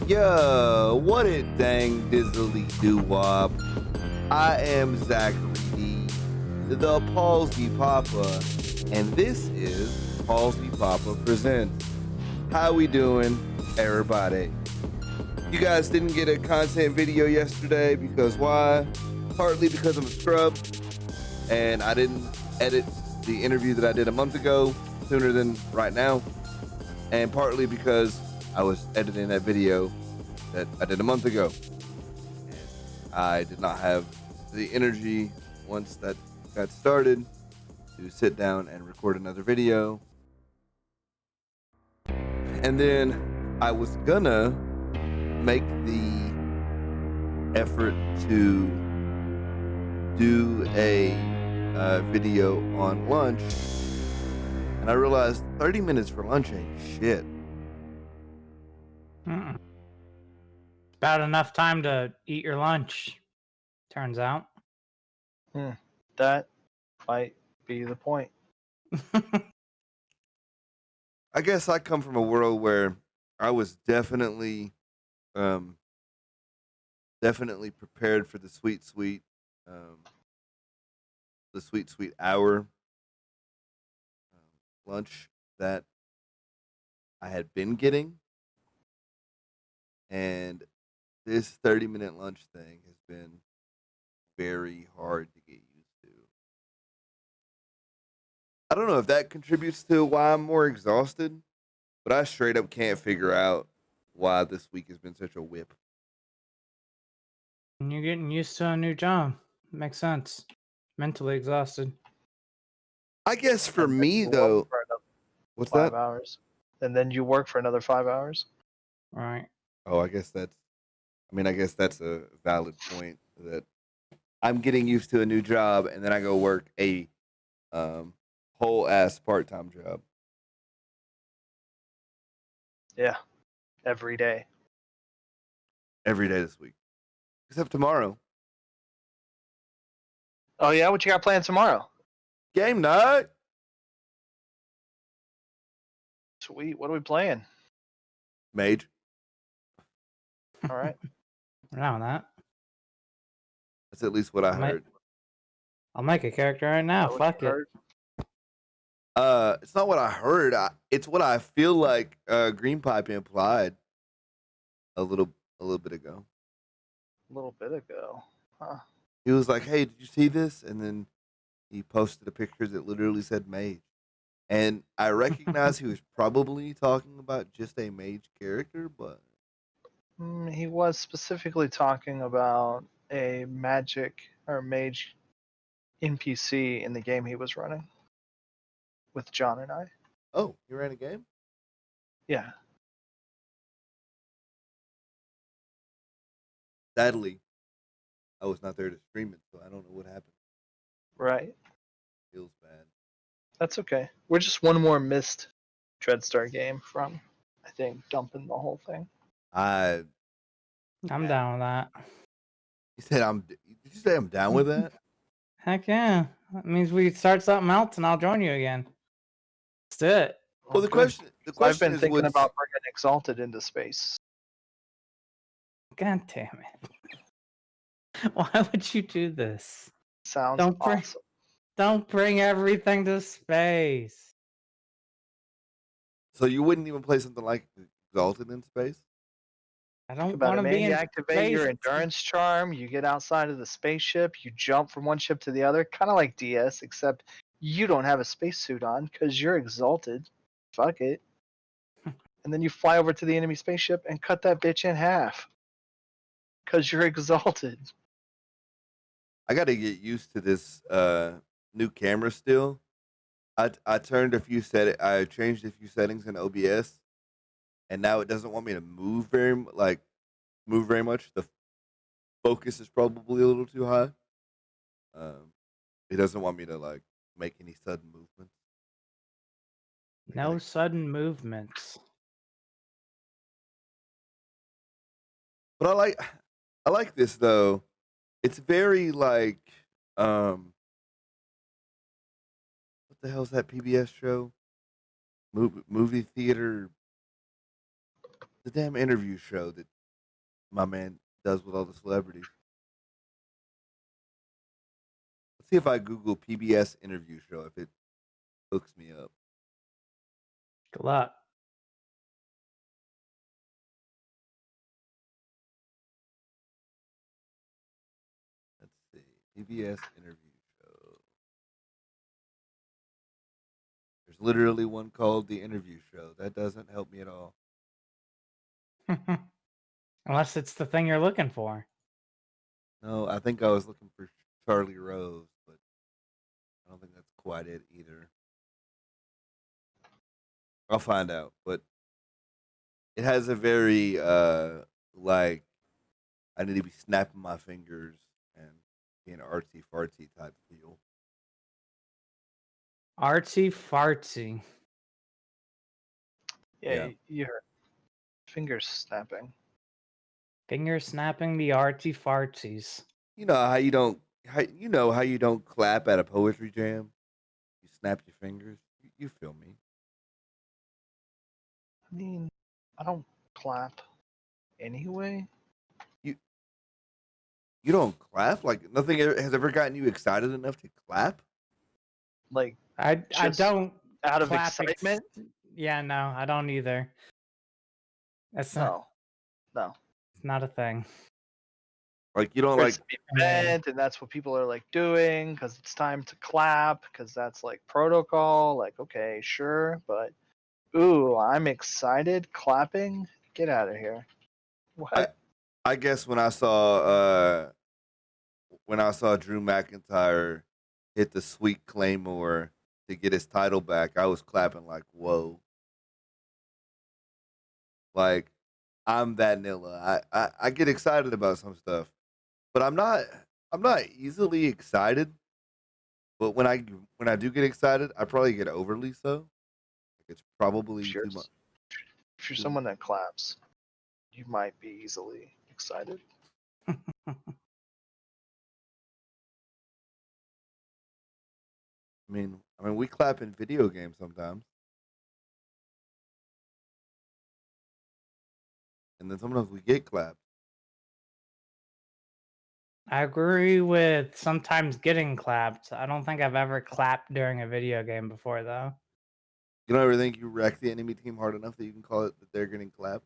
Yo, what it dang dizzly doo wop. I am Zachary D, the Palsy Papa, and this is Palsy Papa Presents. How we doing, everybody? You guys didn't get a content video yesterday because why? Partly because I'm a scrub, and I didn't edit the interview that I did a month ago sooner than right now, and partly because I was editing that video that I did a month ago. And I did not have the energy once that got started to sit down and record another video. And then I was gonna make the effort to do a video on lunch, and I realized 30 minutes for lunch ain't shit. About enough time to eat your lunch, turns out. That might be the point. I guess I come from a world where I was definitely prepared for the sweet hour lunch that I had been getting, and this 30-minute lunch thing has been very hard to get used to. I don't know if that contributes to why I'm more exhausted, but I straight up can't figure out why this week has been such a whip. And you're getting used to a new job. Makes sense. Mentally exhausted. I guess for And then me you though, work for another what's 5 that? hours, and then you work for another 5 hours. Right. Oh, I guess that's a valid point that I'm getting used to a new job and then I go work a whole ass part-time job. Yeah, every day. Every day this week. Except tomorrow. Oh yeah, what you got planned tomorrow? Game night. Sweet. What are we playing? Mage. All right. Around that. That's at least what I I might- heard. I'll make a character right now. Is that what Fuck you it. heard? It's not what I heard. It's what I feel like Green Pipe implied a little bit ago. A little bit ago. Huh. He was like, "Hey, did you see this?" And then he posted a picture that literally said mage. And I recognize he was probably talking about just a mage character, but He was specifically talking about a magic or mage NPC in the game he was running with John and I. oh, you ran a game? Yeah. Sadly, I was not there to stream it, so I don't know what happened. Right. Feels bad. That's okay. We're just one more missed Dreadstar game from, I think, dumping the whole thing. I'm down with that. You said Did you say I'm down with that? Heck yeah. That means we start something else and I'll join you again. Let's do it. Well, the Good. question I've been is, thinking what's- about bringing Exalted into space. God damn it. Why would you do this? Sounds Don't bring- awesome. Don't bring everything to space. So you wouldn't even play something like Exalted in space? I Think don't about want it, to man. be in You activate your space. endurance charm, you get outside of the spaceship, you jump from one ship to the other, kind of like DS, except you don't have a spacesuit on because you're Exalted. Fuck it. And then you fly over to the enemy spaceship and cut that bitch in half because you're Exalted. I got to get used to this new camera still. I changed a few settings in OBS, and now it doesn't want me to move very much. The focus is probably a little too high. It doesn't want me to make any sudden movements. No sudden movements. But I like this though. It's very what the hell's that PBS show? Movie theater. The damn interview show that my man does with all the celebrities. Let's see if I Google PBS interview show if it hooks me up. Good luck. Let's see. PBS interview show. There's literally one called The Interview Show. That doesn't help me at all. Unless it's the thing you're looking for. No, I think I was looking for Charlie Rose, but I don't think that's quite it either. I'll find out, but it has a very like I need to be snapping my fingers and being artsy fartsy type feel. Artsy fartsy. Yeah, Yeah. you heard fingers snapping. Finger snapping the artsy fartsies. You know how you don't clap at a poetry jam? You snap your fingers. You feel me? I mean, I don't clap anyway. You don't clap? Like nothing has ever gotten you excited enough to clap? Like I Just don't out of clap ex- excitement? Yeah, no, I don't either. That's not, No. it's not a thing. Like you don't For it like to be bent, and that's what people are like doing because it's time to clap because that's like protocol. Like, okay, sure, but ooh, I'm excited clapping. Get out of here. What? I guess when I saw Drew McIntyre hit the sweet Claymore to get his title back, I was clapping like, whoa. Like I'm that Nilla. I get excited about some stuff, but I'm not easily excited. But when I do get excited, I probably get overly so. Like it's probably If you're, too much. if you're someone that claps, you might be easily excited. I mean, we clap in video games sometimes, and then sometimes we get clapped. I agree with sometimes getting clapped. I don't think I've ever clapped during a video game before, though. You don't ever think you wreck the enemy team hard enough that you can call it that they're getting clapped?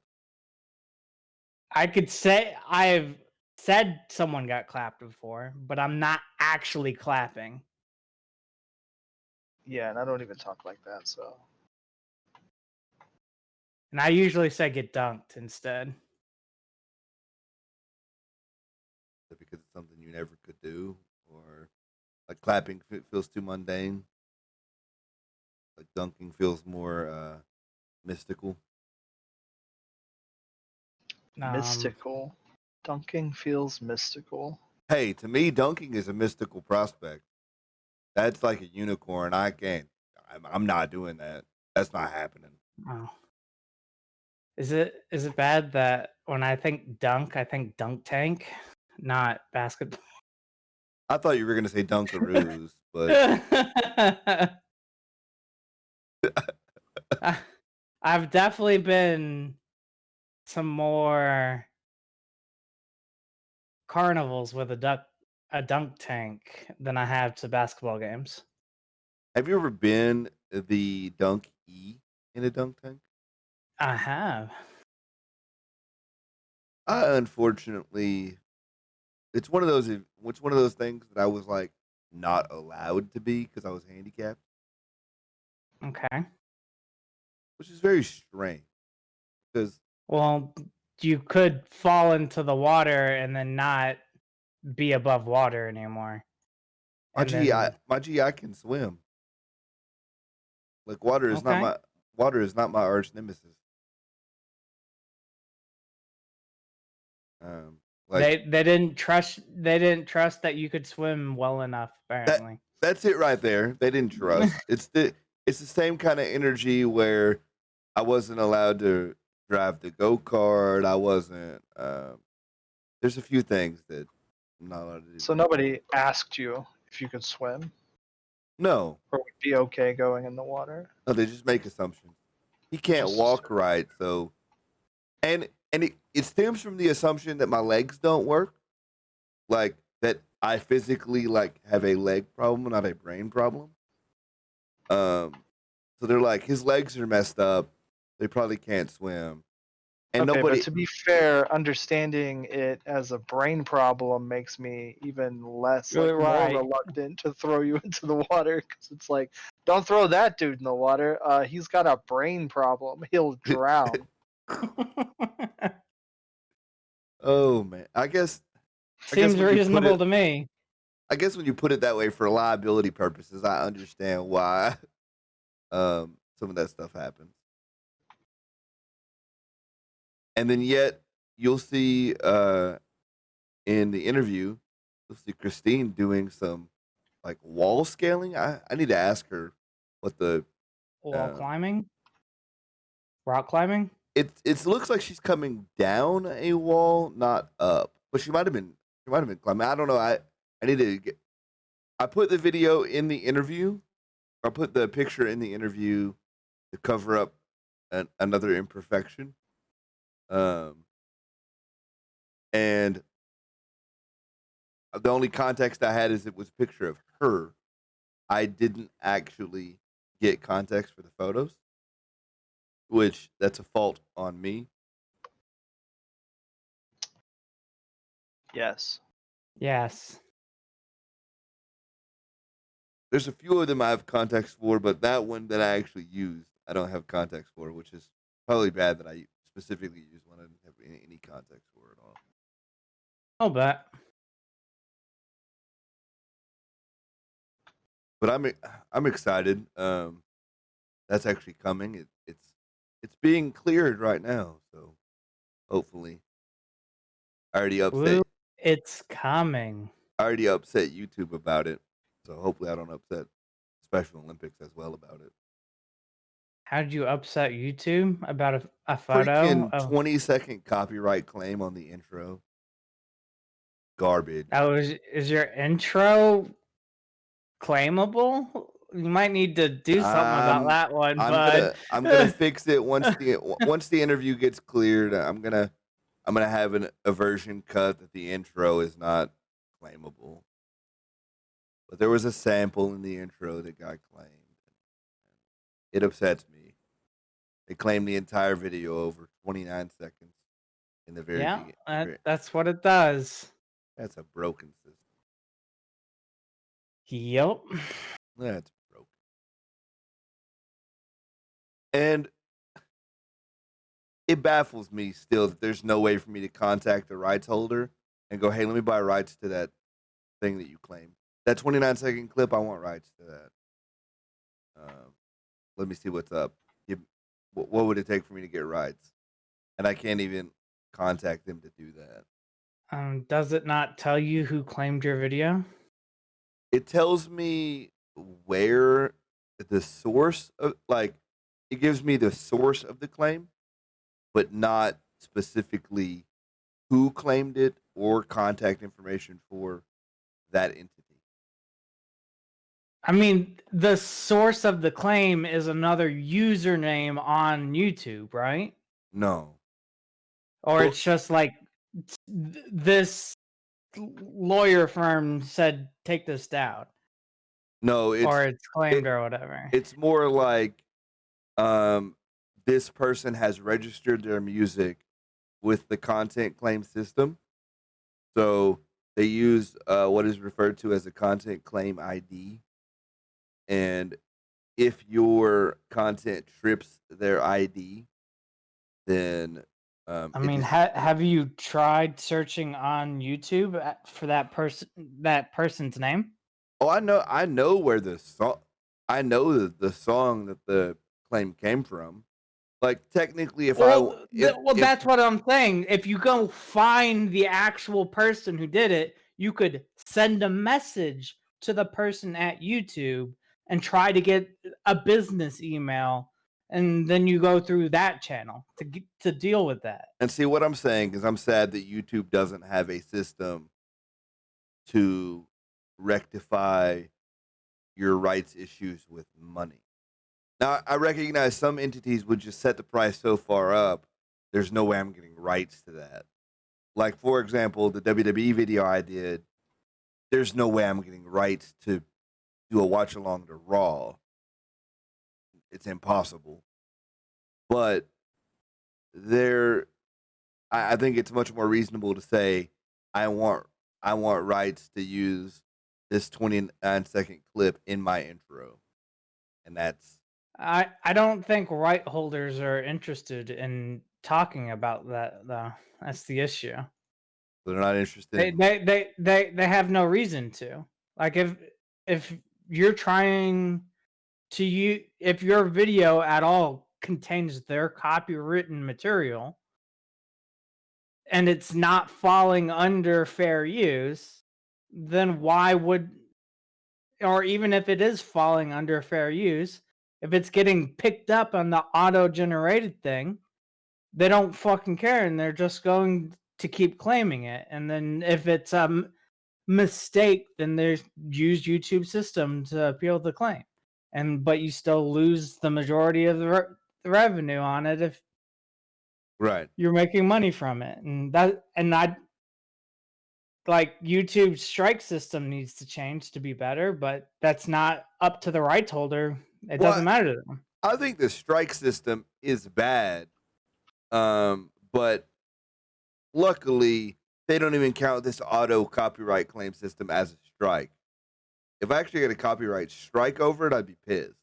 I could say I've said someone got clapped before, but I'm not actually clapping. Yeah, and I don't even talk like that, so And I usually say get dunked instead. Is it because it's something you never could do, or like clapping feels too mundane? Like dunking feels more mystical. mystical. Dunking feels mystical. Hey, to me, dunking is a mystical prospect. That's like a unicorn. I can't. I'm not doing that. That's not happening. Oh. Is it bad that when I think dunk, I think dunk tank, not basketball? I thought you were gonna say Dunkaroos, but I've definitely been some more carnivals with a dunk tank than I have to basketball games. have you ever been the dunk E in a dunk tank? I have. I unfortunately, it's one of those things that I was like not allowed to be because I was handicapped, Okay. which is very strange because Well, you could fall into the water and then not be above water anymore. my And GI then my GI can swim. Like okay. water is not my arch nemesis. Um, like They didn't trust that you could swim well enough, that apparently. that's it right there. They didn't trust. It's the same kind of energy where I wasn't allowed to drive the go kart. I wasn't. There's a few things that I'm not allowed to do. So nobody asked you if you could swim No, or would be okay going in the water. no, they just make assumptions. He can't Just walk right, so and and it stems from the assumption that my legs don't work, like that I physically like have a leg problem, not a brain problem. Um, so they're like, his legs are messed up. They probably can't swim, and Okay, but nobody. to be fair, understanding it as a brain problem makes me even less, like, more Right. reluctant to throw you into the water because it's like, don't throw that dude in the water. He's got a brain problem. He'll drown. Oh man, I guess Seems when you put reasonable it, to me. I guess when you put it that way for liability purposes, I understand why some of that stuff happens. And then yet you'll see in the interview, you'll see Christine doing some like wall scaling. I need to ask her what the Wall um climbing, rock climbing. it looks like she's coming down a wall, not up. But she might have been climbing. I don't know. I need to get I put the video in the interview. I put the picture in the interview to cover up another imperfection. Um and the only context I had is it was a picture of her. I didn't actually get context for the photos, which that's a fault on me. Yes. Yes. There's a few of them I have context for, but that one that I actually used, I don't have context for, which is probably bad that I specifically used one I didn't have any context for at all. I'll bet. But I'm excited. That's actually coming. It's being cleared right now, so hopefully I already Woo, upset it's coming. I already upset YouTube about it, so hopefully I don't upset Special Olympics as well about it. How did you upset YouTube about a photo Freaking of 20-second copyright claim on the intro. Garbage. oh is your intro claimable? You might need to do something about I'm that one, I'm bud. gonna I'm gonna fix it once the interview gets cleared. I'm gonna have a version cut that the intro is not claimable. But there was a sample in the intro that got claimed. It upsets me. They claimed the entire video over 29 seconds in the very Yeah, beginning. that's what it does. That's a broken system. Yep. That's broken. And it baffles me still that there's no way for me to contact the rights holder and go, hey, let me buy rights to that thing that you claim. That 29-second clip, I want rights to that. Let me see what's up. What would it take for me to get rights? And I can't even contact them to do that. Does it not tell you who claimed your video? It tells me where the source of, like, it gives me the source of the claim, but not specifically who claimed it or contact information for that entity. I mean, the source of the claim is another username on YouTube, right? No. Or Well, it's just like this lawyer firm said take this down, no, or it's claimed it, or whatever. it's more like um this person has registered their music with the content claim system. So they use what is referred to as a content claim ID. And if your content trips their ID, then I it mean, just have you tried searching on YouTube for that person's name? oh I know where the song I know the song that the claim came from. Like technically, if I Well, well, if that's what I'm saying. If you go find the actual person who did it, you could send a message to the person at YouTube and try to get a business email, and then you go through that channel to deal with that. and see what I'm saying is I'm sad that YouTube doesn't have a system to rectify your rights issues with money. Now, I recognize some entities would just set the price so far up there's no way I'm getting rights to that. Like, for example, the WWE video I did, there's no way I'm getting rights to do a watch along to Raw. It's impossible. But I think it's much more reasonable to say I want rights to use this 29-second clip in my intro, and that's I don't think right holders are interested in talking about that though. That's the issue. they're not interested. They have no reason to. Like if you're trying to if your video at all contains their copywritten material and it's not falling under fair use, then why would, or even if it is falling under fair use, if it's getting picked up on the auto generated thing, they don't fucking care and they're just going to keep claiming it. And then if it's a mistake, then there's use YouTube system to appeal the claim. But you still lose the majority of the revenue on it if right. you're making money from it. And I like YouTube's strike system needs to change to be better, but that's not up to the rights holder. It doesn't matter to them. I think the strike system is bad, but luckily they don't even count this auto copyright claim system as a strike. If I actually get a copyright strike over it, I'd be pissed.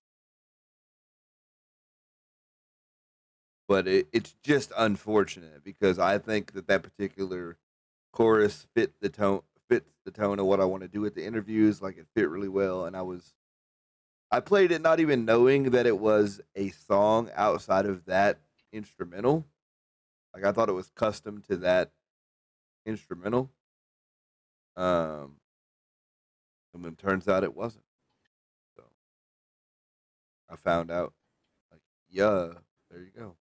But it's just unfortunate because I think that particular chorus fits the tone of what I want to do with the interviews. Like, it fit really well, and I played it not even knowing that it was a song outside of that instrumental. Like, I thought it was custom to that instrumental. And then turns out it wasn't. So I found out, like, yeah, there you go.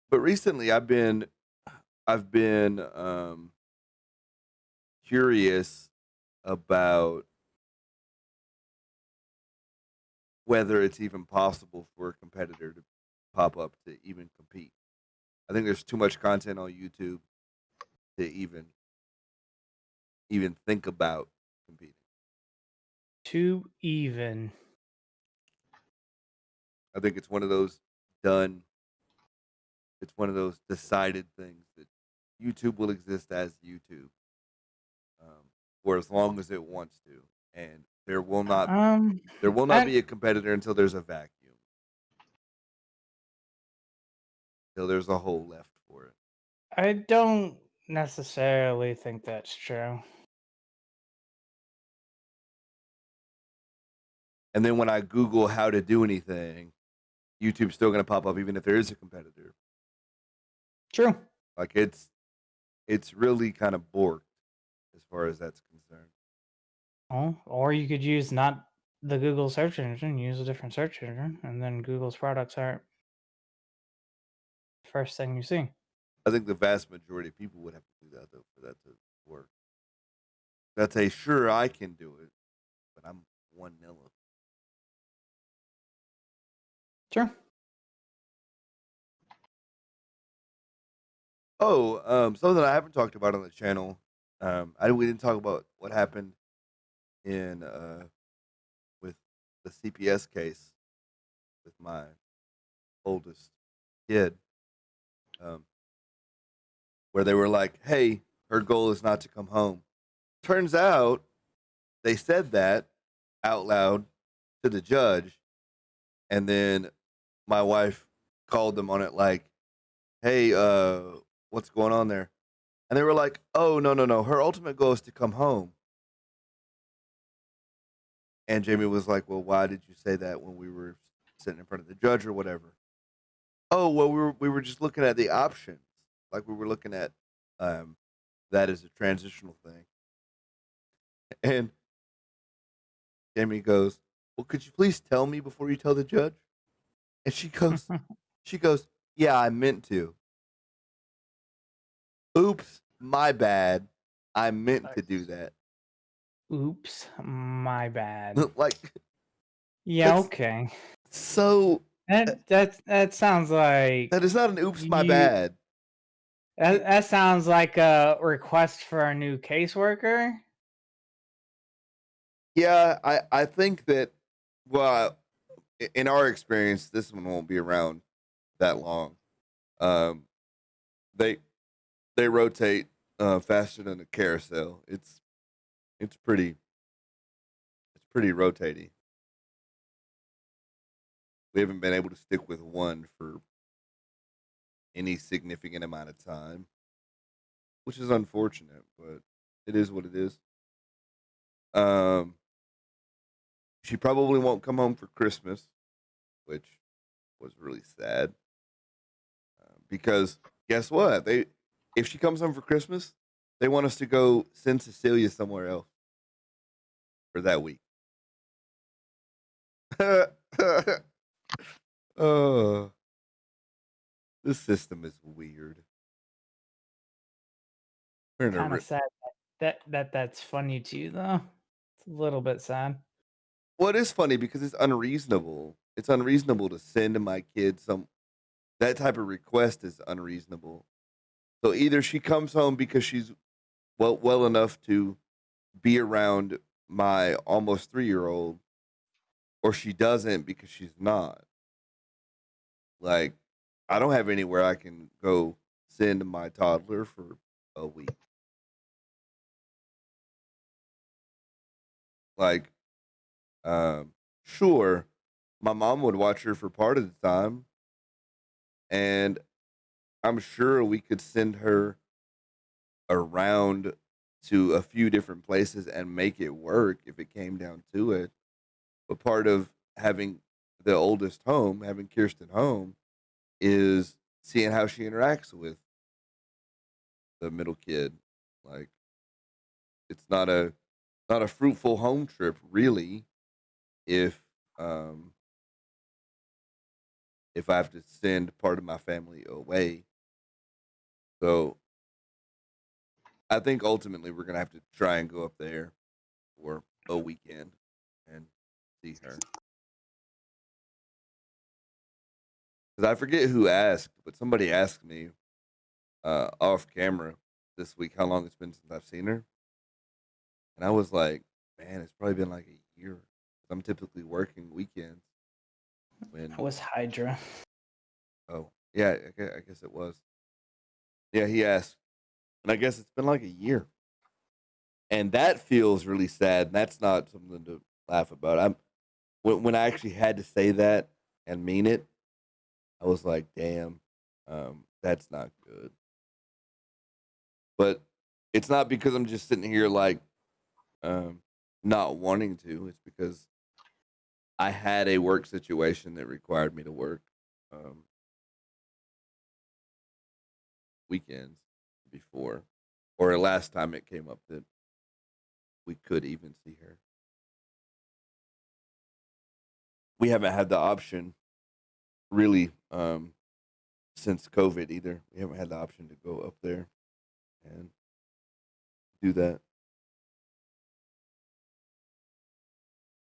But recently I've been curious about whether it's even possible for a competitor to pop up to even compete. I think there's too much content on YouTube to even think about competing. Too even. I think it's one of those done. It's one of those decided things that YouTube will exist as YouTube for as long as it wants to, and there will not be a competitor until there's a vacuum, until there's a hole left for it. I don't necessarily think that's true. And then when I Google how to do anything, YouTube's still going to pop up even if there is a competitor. True. Like, it's really kind of borked as far as that's concerned. Oh, or you could use not the Google search engine, use a different search engine, and then Google's products aren't the first thing you see. I think the vast majority of people would have to do that, though, for that to work. That's a sure I can do it, but I'm 1 nil. Sure. Oh, something I haven't talked about on the channel. We didn't talk about what happened in with the CPS case with my oldest kid, where they were like, "Hey, her goal is not to come home." Turns out they said that out loud to the judge, and then my wife called them on it like, "Hey, what's going on there?" And they were like, "Oh, no. Her ultimate goal is to come home." And Jamie was like, "Well, why did you say that when we were sitting in front of the judge or whatever?" "Oh, well, we were just looking at the options. Like, we were looking at that as a transitional thing." And Jamie goes, "Well, could you please tell me before you tell the judge?" And she goes, "Yeah, I meant to." Oops, my bad. I meant to do that. Oops, my bad. Like, Yeah, That's okay. so. That sounds like That is not an oops, my you. bad. That sounds like a request for a new caseworker. Yeah, I think that. Well, in our experience, this one won't be around that long. Um, they they rotate faster than a carousel. It's pretty rotating. We haven't been able to stick with one for any significant amount of time, which is unfortunate, but it is what it is. Um, she probably won't come home for Christmas, which was really sad because guess what? They if she comes home for Christmas, they want us to go send Cecilia somewhere else for that week. Oh, this system is weird. We're in a Kind of sad that's funny to you though. It's a little bit sad. well, it is funny because it's unreasonable. It's unreasonable to send my kid some that type of request is unreasonable. So either she comes home because she's well enough to be around my almost 3-year-old, or she doesn't because she's not. Like, I don't have anywhere I can go send my toddler for a week. Like, sure, my mom would watch her for part of the time, and I'm sure we could send her around to a few different places and make it work if it came down to it. But part of having the oldest home, having Kirsten home, is seeing how she interacts with the middle kid. Like it's not a fruitful home trip really if um if I have to send part of my family away. So I think ultimately we're gonna have to try and go up there for a weekend and see her. Because I forget who asked, but somebody asked me off camera this week how long it's been since I've seen her, and I was like, man, it's probably been like a year. 'Cause I'm typically working weekends when. That was Hydra. Oh yeah, I guess it was. Yeah, he asked, and I guess it's been like a year, and that feels really sad. And that's not something to laugh about. When I actually had to say that and mean it, I was like, damn, that's not good. But it's not because I'm just sitting here like um, not wanting to. It's because I had a work situation that required me to work um, weekends before, or last time it came up that we could even see her. We haven't had the option really since COVID either. We haven't had the option to go up there and do that,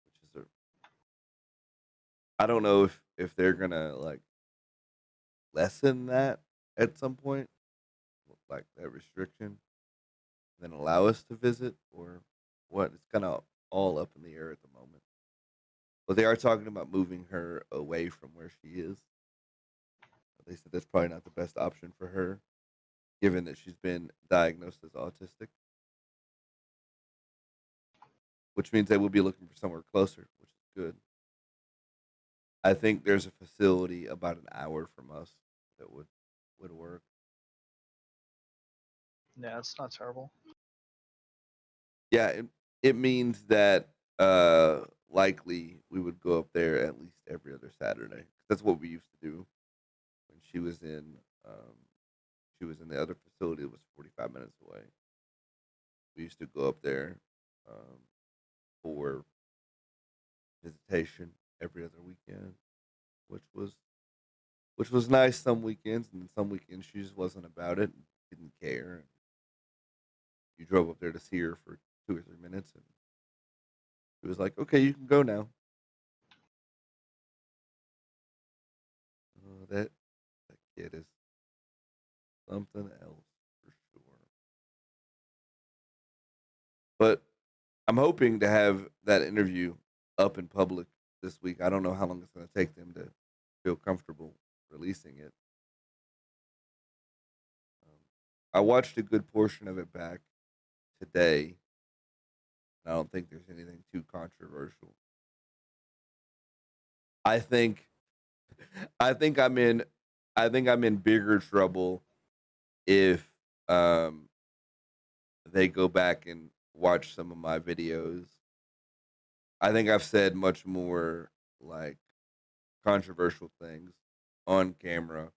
which is a. I don't know if they're gonna like lessen that at some point, like that restriction, then allow us to visit or what. It's kind of all up in the air at the moment. But they are talking about moving her away from where she is. They said that's probably not the best option for her, given that she's been diagnosed as autistic, which means they will be looking for somewhere closer, which is good. I think there's a facility about an hour from us that would work. Yeah, it's not terrible. Yeah, it means that likely we would go up there at least every other Saturday. That's what we used to do when um she was in the other facility that was 45 minutes away. We used to go up there um, for visitation every other weekend, which was which was nice some weekends, and then some weekends she just wasn't about it, and didn't care. You drove up there to see her for 2 or 3 minutes, and she was like, "Okay, you can go now." It is something else for sure. But I'm hoping to have that interview up in public this week. I don't know how long it's going to take them to feel comfortable releasing it. I watched a good portion of it back today. I don't think there's anything too controversial. I think I think I'm in bigger trouble if um they go back and watch some of my videos. I think I've said much more like controversial things on camera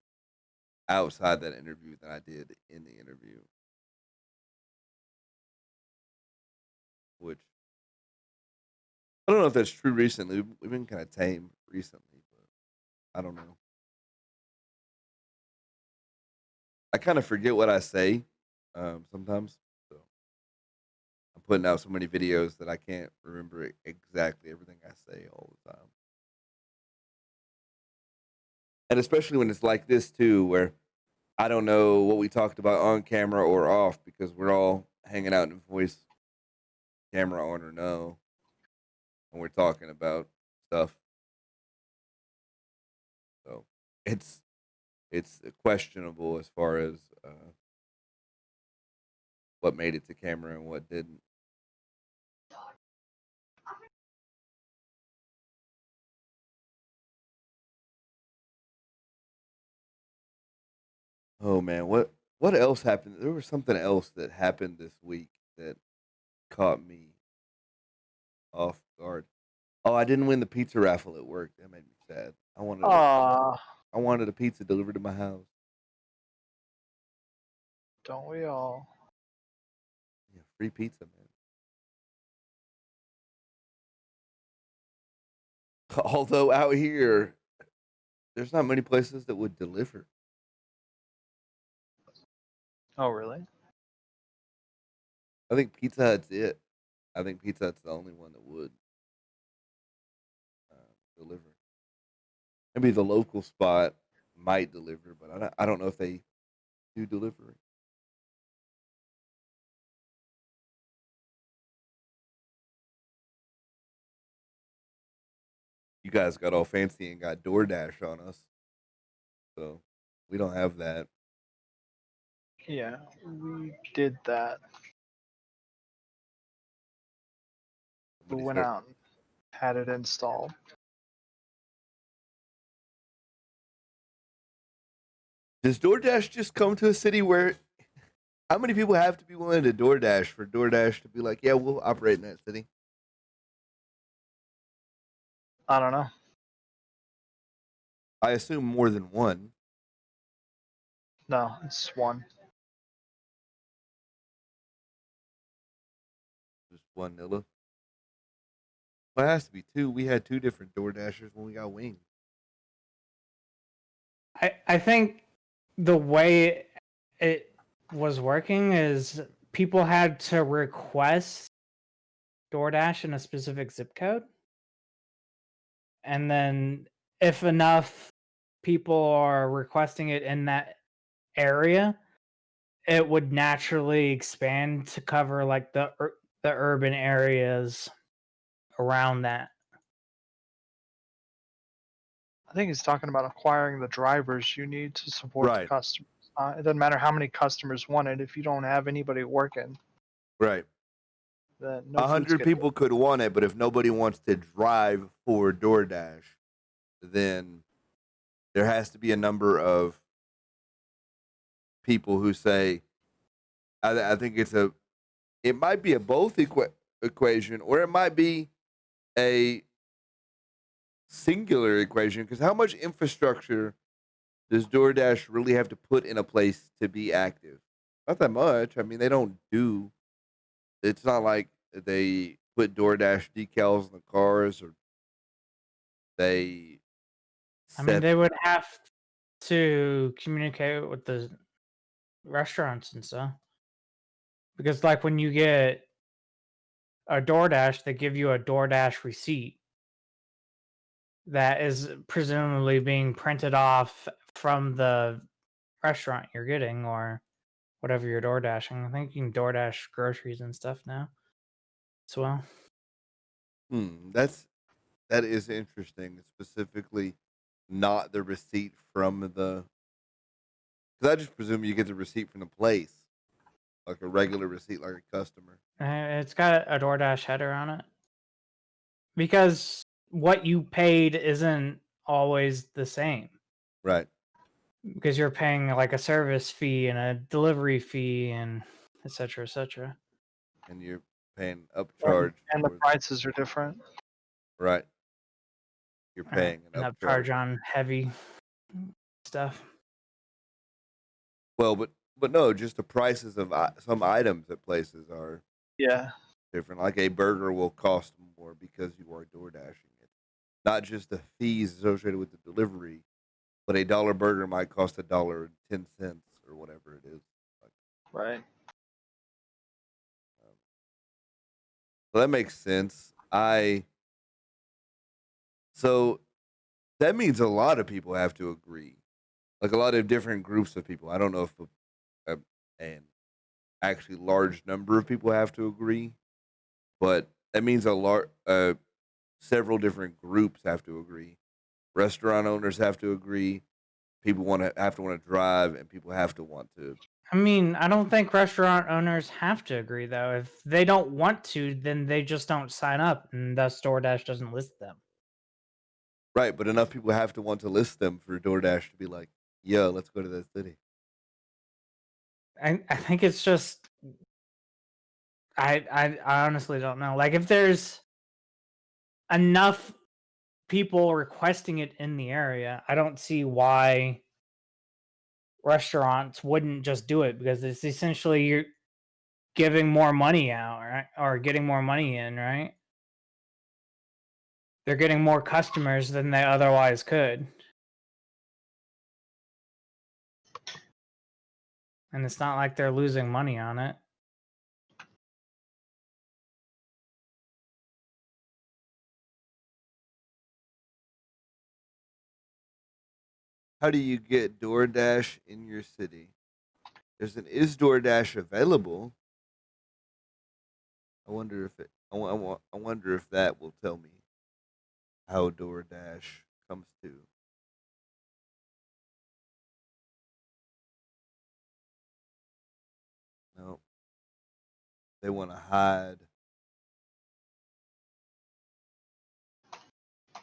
outside that interview than I did in the interview, which I don't know if that's true recently. We've been kind of tame recently, but I don't know. I kind of forget what I say sometimes. So I'm putting out so many videos that I can't remember exactly everything I say all the time. And especially when it's like this too, where I don't know what we talked about on camera or off because we're all hanging out in voice, camera on or no, and we're talking about stuff. So it's questionable as far as what made it to camera and what didn't. Oh man, what else happened? There was something else that happened this week that caught me off guard. Oh, I didn't win the pizza raffle at work. That made me sad. Ah, I wanted a pizza delivered to my house. don't we all? Yeah, free pizza, man. Although out here, there's not many places that would deliver. Oh, really? I think Pizza Hut's it. I think Pizza Hut's the only one that would deliver. Maybe the local spot might deliver, but I don't know if they do delivery. You guys got all fancy and got DoorDash on us, so we don't have that. Yeah, we did that. We Somebody went start. out and had it installed. Does DoorDash just come to a city where? How many people have to be willing to DoorDash for DoorDash to be like, yeah, we'll operate in that city? I don't know. I assume more than one. No, it's one. Just one Nilla. Well, it has to be two. We had two different DoorDashers when we got wings. I think the way it was working is people had to request DoorDash in a specific zip code. And then if enough people are requesting it in that area, it would naturally expand to cover like the urban areas around that. I think he's talking about acquiring the drivers you need to support the Right. customers. It doesn't matter how many customers want it. If you don't have anybody working, Right. then no food's 100 getting. people could want it, but if nobody wants to drive for DoorDash, then there has to be a number of people who say, I think it might be a both equation, or it might be a singular equation. Because how much infrastructure does DoorDash really have to put in a place to be active? Not that much. I mean, they don't do. It's not like they put DoorDash decals in the cars, or they I mean, set. they would have to communicate with the restaurants and stuff. Because like when you get a DoorDash, they give you a DoorDash receipt that is presumably being printed off from the restaurant you're getting or whatever you're door dashing. I think you can DoorDash groceries and stuff now as well. That is interesting. Specifically, not the receipt from the. Because I just presume you get the receipt from the place, like a regular receipt, like a customer. It's got a DoorDash header on it because what you paid isn't always the same Right. because you're paying like a service fee and a delivery fee and et cetera, et cetera. And you're paying upcharge. And the for- prices are different. Right. You're paying An an upcharge upcharge. on heavy stuff. Well, but no, just the prices of some items at places are Yeah. different. Like a burger will cost more because you are door dashing it. Not just the fees associated with the delivery, but a dollar burger might cost $1.10 or whatever it is. Right. So that makes sense. So that means a lot of people have to agree. Like a lot of different groups of people. I don't know if an actually large number of people have to agree, but that means several different groups have to agree. Restaurant owners have to agree. People want to drive, and people have to want to. I mean, I don't think restaurant owners have to agree though. If they don't want to, then they just don't sign up, and thus DoorDash doesn't list them. Right, but enough people have to want to list them for DoorDash to be like, "Yeah, let's go to that city." I think it's just I honestly don't know. Like if there's enough people requesting it in the area, I don't see why restaurants wouldn't just do it because it's essentially you're giving more money out, right? Or getting more money in, right? They're getting more customers than they otherwise could. And it's not like they're losing money on it. How do you get DoorDash in your city? Is DoorDash available? I wonder if it. I wonder if that will tell me how DoorDash comes to. No, they want to hide.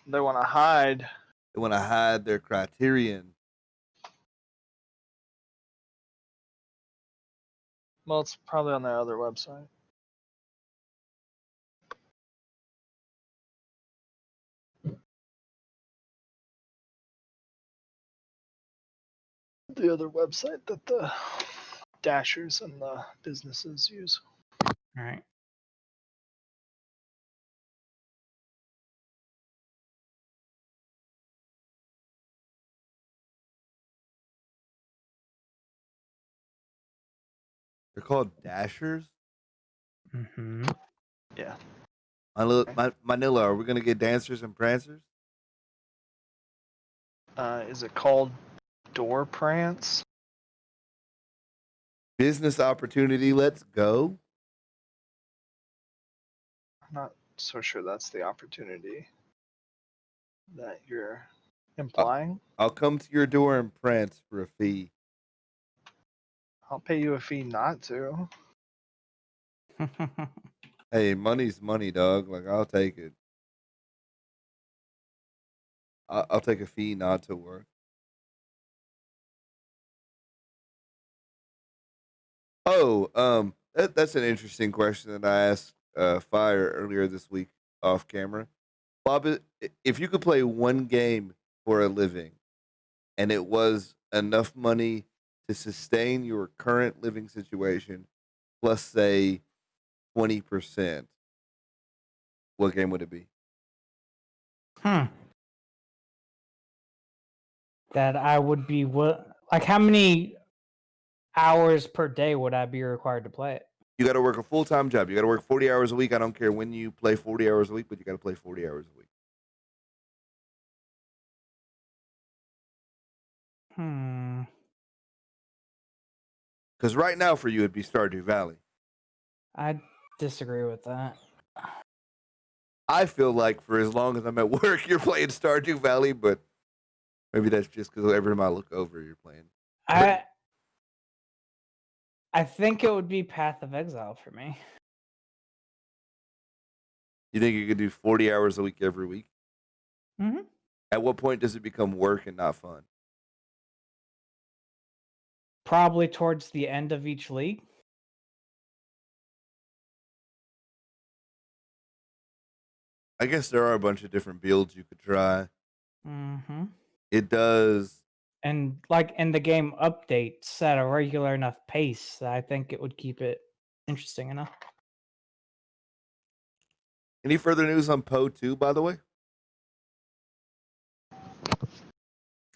They want to hide. They want to hide their criterion. Well, it's probably on their other website. The other website that the dashers and the businesses use. All right. They're called Dashers. Mm-hmm. Yeah. Manila, are we gonna get dancers and prancers? Is it called Door Prance? Business opportunity. Let's go. I'm not so sure that's the opportunity that you're implying. I'll come to your door and prance for a fee. I'll pay you a fee not to. Hey, money's money, dog. Like I'll take it. I'll take a fee not to work. Oh, that's an interesting question that I asked Fire earlier this week off camera. Bob, if you could play one game for a living, and it was enough money to sustain your current living situation, plus say 20%, what game would it be? That I would be like how many hours per day would I be required to play it? You got to work a full time job. You got to work 40 hours a week. I don't care when you play 40 hours a week, but you got to play 40 hours a week. Hmm. Because right now for you it'd be Stardew Valley. I disagree with that. I feel like for as long as I'm at work, you're playing Stardew Valley, but maybe that's just because every time I look over, you're playing. I think it would be Path of Exile for me. You think you could do 40 hours a week every week? Mm-hmm. At what point does it become work and not fun? Probably towards the end of each league. I guess there are a bunch of different builds you could try. Mm-hmm. It does. And the game updates at a regular enough pace, I think it would keep it interesting enough. Any further news on Poe 2, by the way?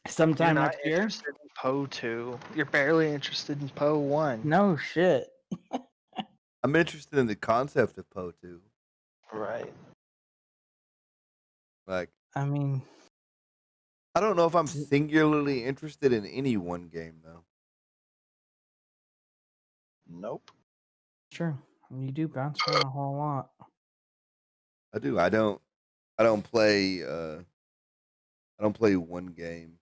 Sometime You're not next year? interested in Poe 2. You're barely interested in Poe 1. No shit. I'm interested in the concept of Poe 2. Right. Like, I mean, I don't know if I'm singularly interested in any one game though. Nope. sure. You do bounce around a whole lot. I do. I don't play one game.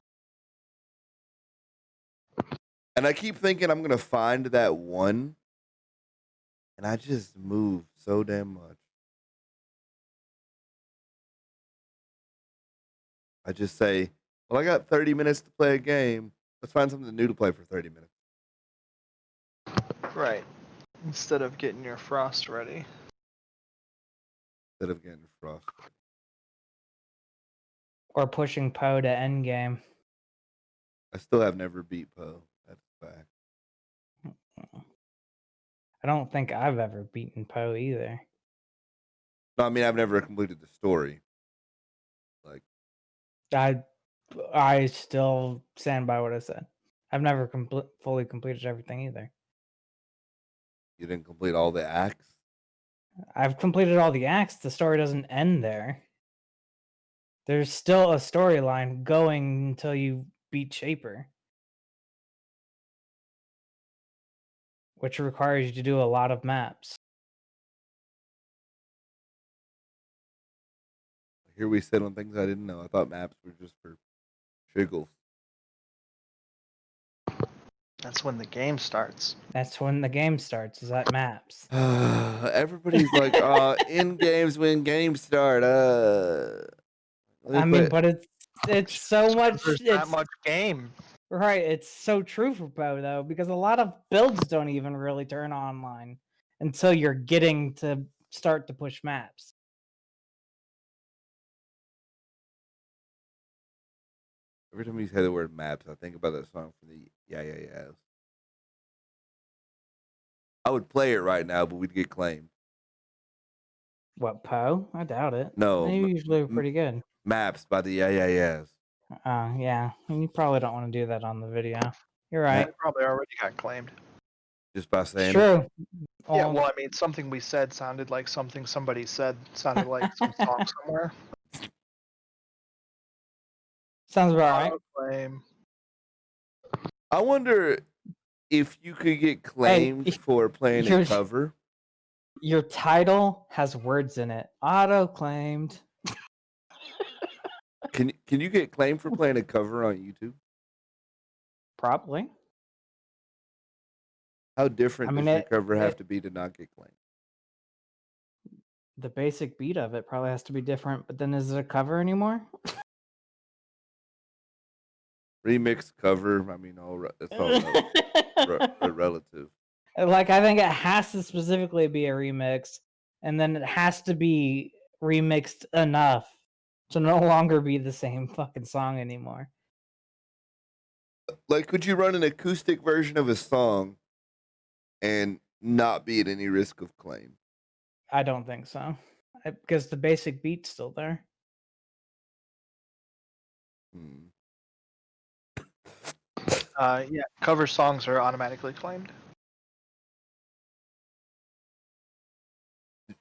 And I keep thinking I'm gonna find that one, and I just move so damn much. I just say, well, I got 30 minutes to play a game. Let's find something new to play for 30 minutes. Right. Instead of getting your frost ready. Instead of getting frostbite. Or pushing Poe to endgame. I still have never beat Poe. That's a fact. I don't think I've ever beaten Poe either. No, I mean I've never completed the story. Like, I still stand by what I said. I've never fully completed everything either. you didn't complete all the acts. I've completed all the acts. The story doesn't end there. There's still a storyline going until you beat Shaper, which requires you to do a lot of maps. Here we sit on things I didn't know. I thought maps were just for shiggles. That's when the game starts. That's when the game starts, is at maps. Everybody's like, in games when games start. I mean, but it's so much. There's that much game. Right, it's so true for Poe though, because a lot of builds don't even really turn online until you're getting to start to push maps. Every time you say the word maps, I think about that song from the Yeah Yeah Yeahs. I would play it right now, but we'd get claimed. What, Poe? I doubt it. No, They usually are pretty good. Maps by the Yeah Yeah Yeahs. Yeah. And you probably don't want to do that on the video. You're They right. probably already got claimed. Just by saying it. True. Yeah, well, I mean, something we said sounded like something somebody said sounded like some song somewhere. Sounds about right. Claim. I wonder if you could get claimed for playing a cover. Your title has words in it. Auto claimed. Can you get claimed for playing a cover on YouTube? Probably. How different does your cover have to be to not get claimed? The basic beat of it probably has to be different, but then is it a cover anymore? Remix, cover, I mean, it's all relative. Like, I think it has to specifically be a remix, and then it has to be remixed enough to no longer be the same fucking song anymore. Like, could you run an acoustic version of a song and not be at any risk of claim? I don't think so, because the basic beat's still there. Yeah, cover songs are automatically claimed.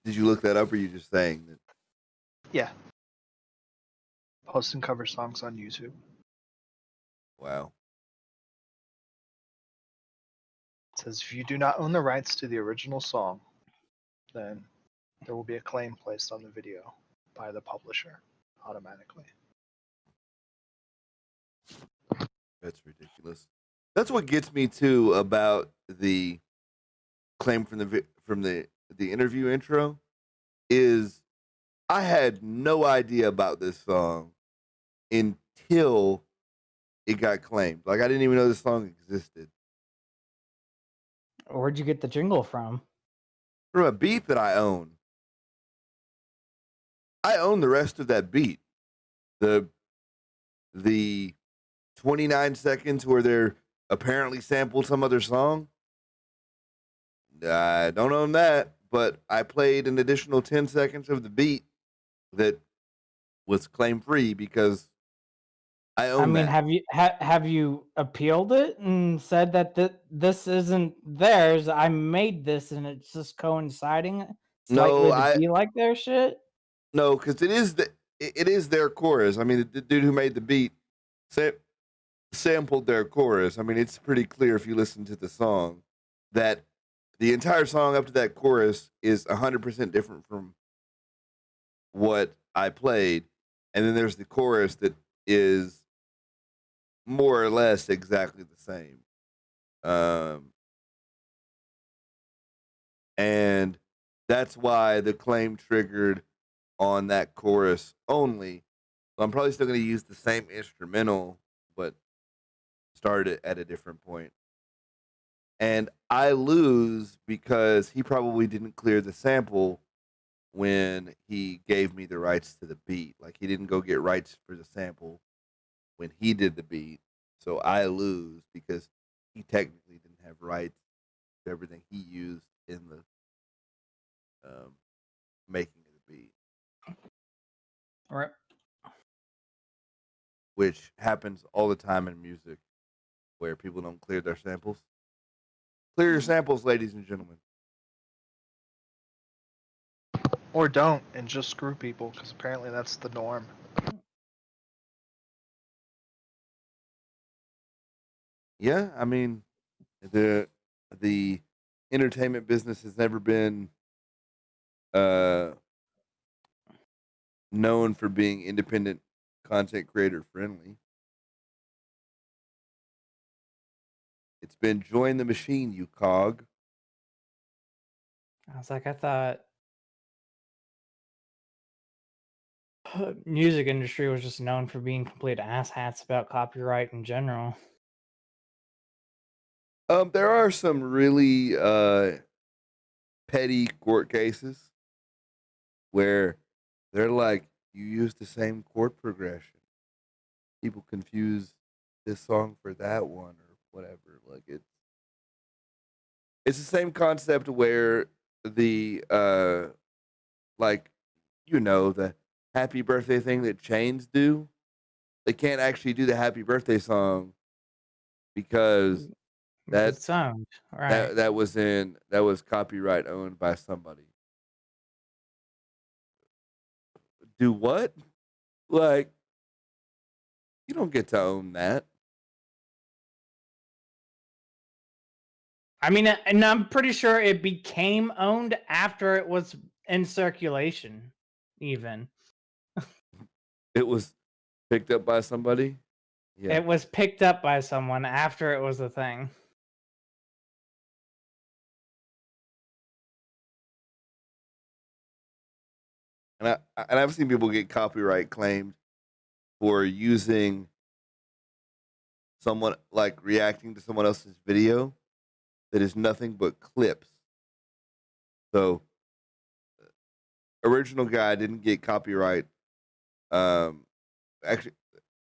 Did you look that up, or are you just saying that? Yeah. Posting cover songs on YouTube. Wow. It says if you do not own the rights to the original song, then there will be a claim placed on the video by the publisher automatically. That's ridiculous. That's what gets me too about the claim from the interview intro is I had no idea about this song until it got claimed. Like I didn't even know this song existed. Where'd you get the jingle from? From a beat that I own. I own the rest of that beat. The 29 seconds where they're apparently sampled some other song. I don't own that, but I played an additional 10 seconds of the beat that was claim free because I own I mean, that. have you appealed it and said that this isn't theirs? I made this and it's just coinciding No, slightly to be like their shit. no, because it is their chorus. I mean, the dude who made the beat sampled their chorus. I mean, it's pretty clear if you listen to the song that the entire song up to that chorus is 100% different from what I played, and then there's the chorus that is more or less exactly the same. And that's why the claim triggered on that chorus only. So I'm probably still going to use the same instrumental, but start it at a different point. And I lose because he probably didn't clear the sample when he gave me the rights to the beat. Like he didn't go get rights for the sample when he did the beat. So I lose because he technically didn't have rights to everything he used in the making of the beat. Right. Which happens all the time in music where people don't clear their samples. Clear your samples, ladies and gentlemen. Or don't, and just screw people, because apparently that's the norm. Yeah, I mean, the entertainment business has never been known for being independent content creator friendly. It's been join the machine, you cog. I was like, I thought music industry was just known for being complete asshats about copyright in general. There are some really petty court cases where they're like, you use the same chord progression. People confuse this song for that one or whatever. Like it's the same concept where the like the happy birthday thing that chains do. They can't actually do the happy birthday song because Because that it's owned, right? that was copyright owned by somebody. Do what? Like you don't get to own that. I mean, and I'm pretty sure it became owned after it was in circulation, even. It was picked up by somebody. Yeah. It was picked up by someone after it was a thing. And I've seen people get copyright claimed for using someone like reacting to someone else's video that is nothing but clips. So original guy didn't get copyright. Actually,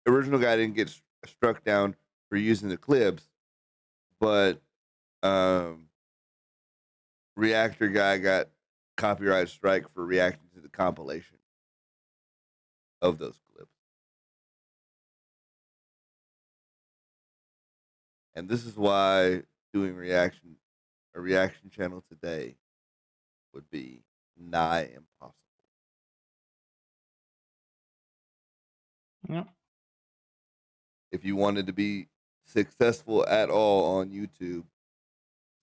original guy didn't get struck down for using the clips, but reactor guy got copyright strike for reacting to the compilation of those clips. And this is why doing a reaction channel today would be nigh impossible. Yep. If you wanted to be successful at all on YouTube,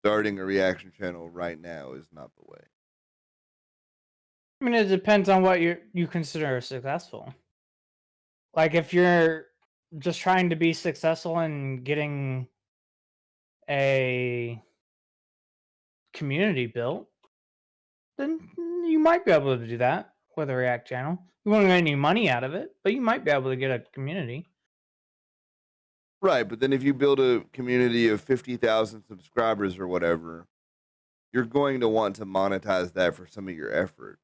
starting a reaction channel right now is not the way. I mean, it depends on what you consider successful. Like, if you're just trying to be successful and getting a community built, then you might be able to do that with a React channel. You won't get any money out of it, but you might be able to get a community. Right, but then if you build a community of 50,000 subscribers or whatever, you're going to want to monetize that for some of your effort.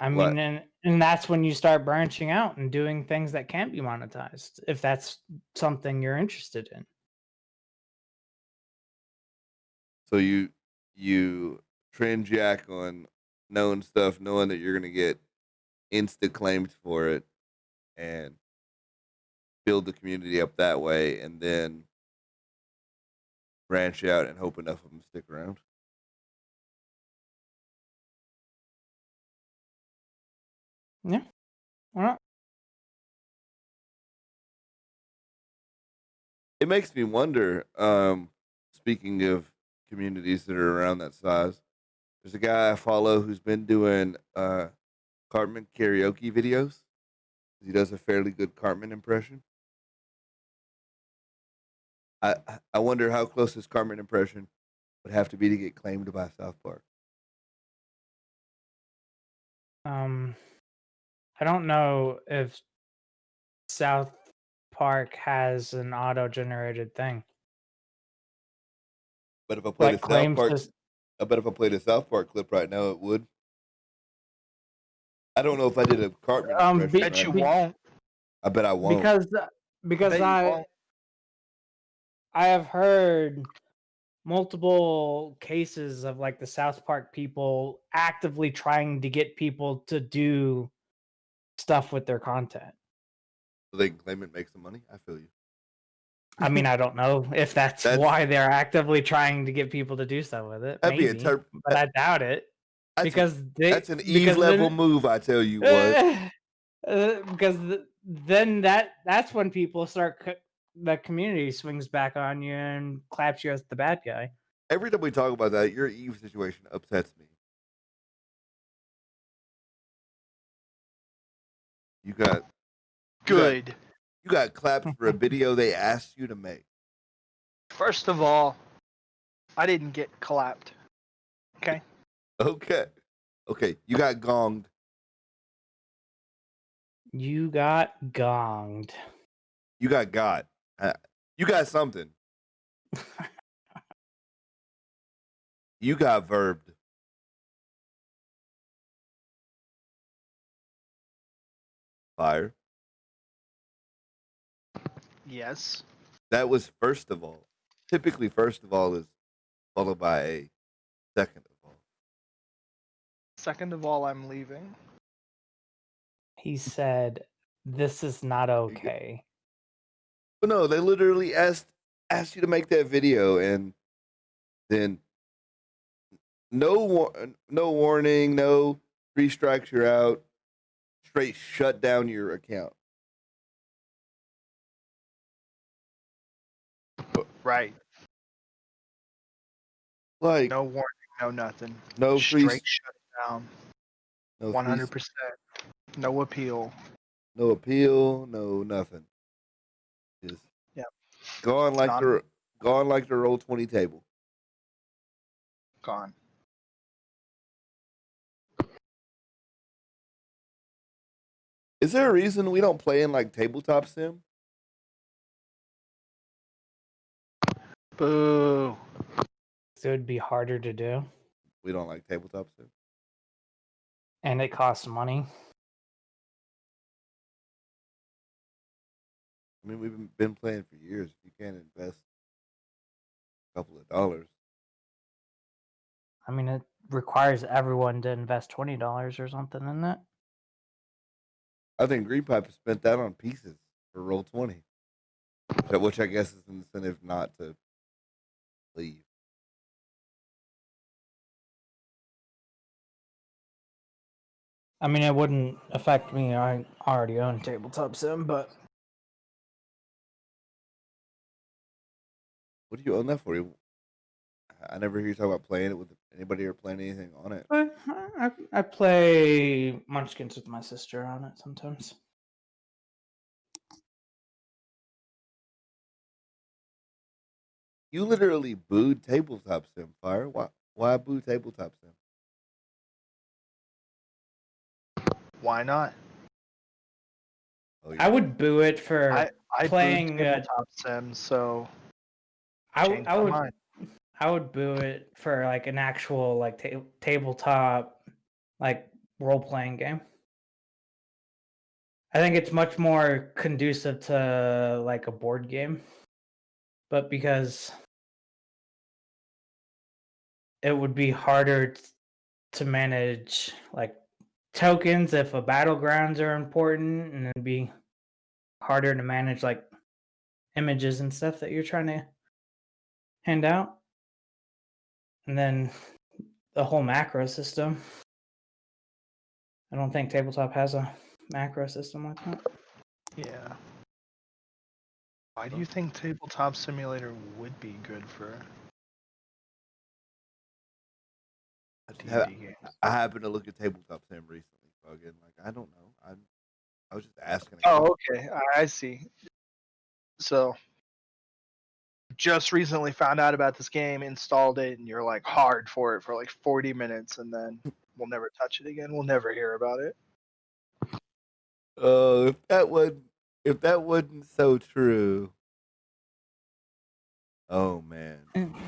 I What? mean, and that's when you start branching out and doing things that can't be monetized, if that's something you're interested in. So you trend jack on known stuff, knowing that you're gonna get insta claimed for it, and build the community up that way, and then branch out and hope enough of them stick around. Yeah. Why not? It makes me wonder. Speaking of communities that are around that size, there's a guy I follow who's been doing Cartman karaoke videos. He does a fairly good Cartman impression. I wonder how close his Cartman impression would have to be to get claimed by South Park. I don't know if South Park has an auto-generated thing. But if I played Like a South claims Park, to I bet if I played a South Park clip right now, it would. I don't know if I did a Cartman impression be, Bet you right. be, won't. I bet I won't. because Bet you won't. I have heard multiple cases of like the South Park people actively trying to get people to do stuff with their content. So they can claim it makes some money. I feel you. I mean, I don't know if that's That's why they're actively trying to get people to do stuff with it. that'd be a Maybe, but I doubt it that's because that's an Eve level move. I tell you what. because then that's when people start the community swings back on you and claps you as the bad guy. Every time we talk about that, your Eve situation upsets me. You got Good. you got clapped for a video they asked you to make. First of all, I didn't get clapped. Okay. Okay. You got gonged. You got gonged. You got. You got something. You got verbed. Fire. Yes. That was first of all. Typically, first of all is followed by a second of all. Second of all, I'm leaving. He said, "This is not okay." But no, they literally asked you to make that video, and then no warning, no 3 strikes, you're out. Straight shut down your account. Right. Like No warning, no nothing. no free, Straight shut down. no 100%. No appeal. no appeal, no nothing. Just Yeah. gone like the roll 20 table. Gone. Is there a reason we don't play in like tabletop sim? Boo. So it would be harder to do, We don't like tabletop sim. and it costs money. I mean, we've been playing for years. You can't invest a couple of dollars. I mean, it requires everyone to invest $20 or something, isn't it? I think Green Pipe spent that on pieces for roll 20, which I guess is an incentive not to leave. I mean, it wouldn't affect me. I already own tabletop sim, but What do you own that for? I never hear you talk about playing it with anybody or playing anything on it. But I play Munchkins with my sister on it sometimes. You literally booed Tabletop Sim, Fire. Why boo Tabletop Sim? Why not? Oh, I would boo it for I playing. booed tabletop Sims, so I changed I my would mind. I would boo it for like an actual like tabletop like role playing game. I think it's much more conducive to like a board game, but because it would be harder to manage like tokens if a battlegrounds are important, and it'd be harder to manage like images and stuff that you're trying to hand out, and then the whole macro system. I don't think tabletop has a macro system like that. Yeah. Why do you think Tabletop Simulator would be good for D&D games? I happened to look at Tabletop Sim recently, so again, like I don't know. I was just asking. Oh, okay. I see. So, just recently found out about this game, installed it, and you're like hard for it for like 40 minutes, and then we'll never touch it again. We'll never hear about it. If that wasn't so true. Oh man.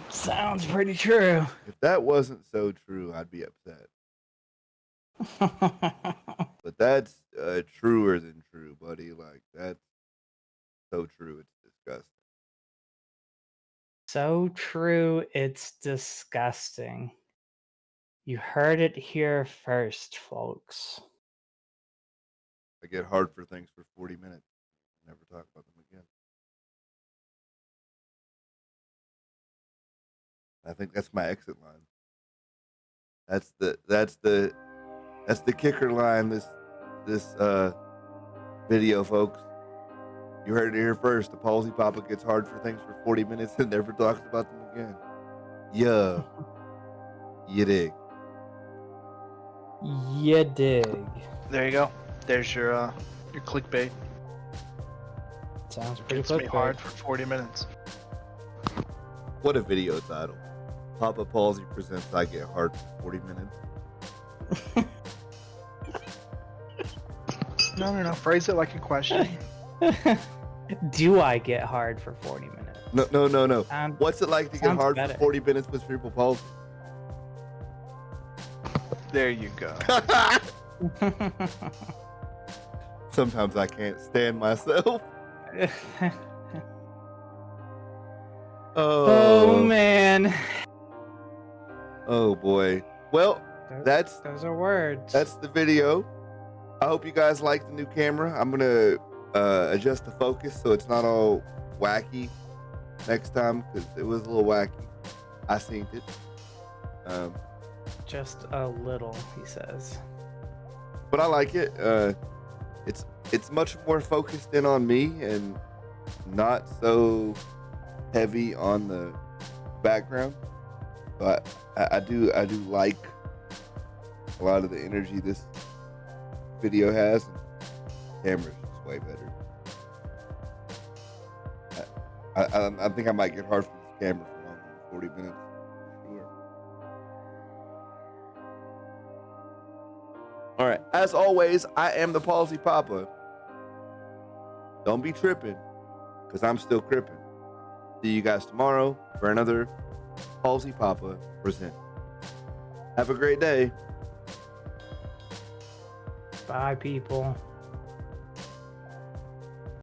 Sounds pretty true. If that wasn't so true, I'd be upset. But that's truer than true, buddy. Like that's so true. It's disgusting. So true, it's disgusting. You heard it here first, folks. I get hard for things for 40 minutes. Never talk about them again. I think that's my exit line. That's the kicker line this video, folks. You heard it here first. The Palsy Papa gets hard for things for 40 minutes and never talks about them again. Yeah. You dig. You dig. There you go. There's your clickbait. Sounds pretty Gets me clickbait. hard for 40 minutes. What a video title. Papa Palsy presents I Get Hard for 40 minutes. No. Phrase it like a question. Do I get hard for 40 minutes? No. What's it like to get sounds hard better. for 40 minutes with cerebral palsy? There you go. Sometimes I can't stand myself. Oh man. Oh boy. Well, those are words. That's the video. I hope you guys like the new camera. I'm gonna adjust the focus so it's not all wacky next time, because it was a little wacky. I seen it. Just a little, he says. But I like it. It's much more focused in on me and not so heavy on the background. But I do like a lot of the energy this video has. And the camera's just way better. I think I might get hard for this camera for longer than 40 minutes. For sure. All right. As always, I am the Palsy Papa. Don't be tripping, because I'm still crippin'. See you guys tomorrow for another Palsy Papa present. Have a great day. Bye, people.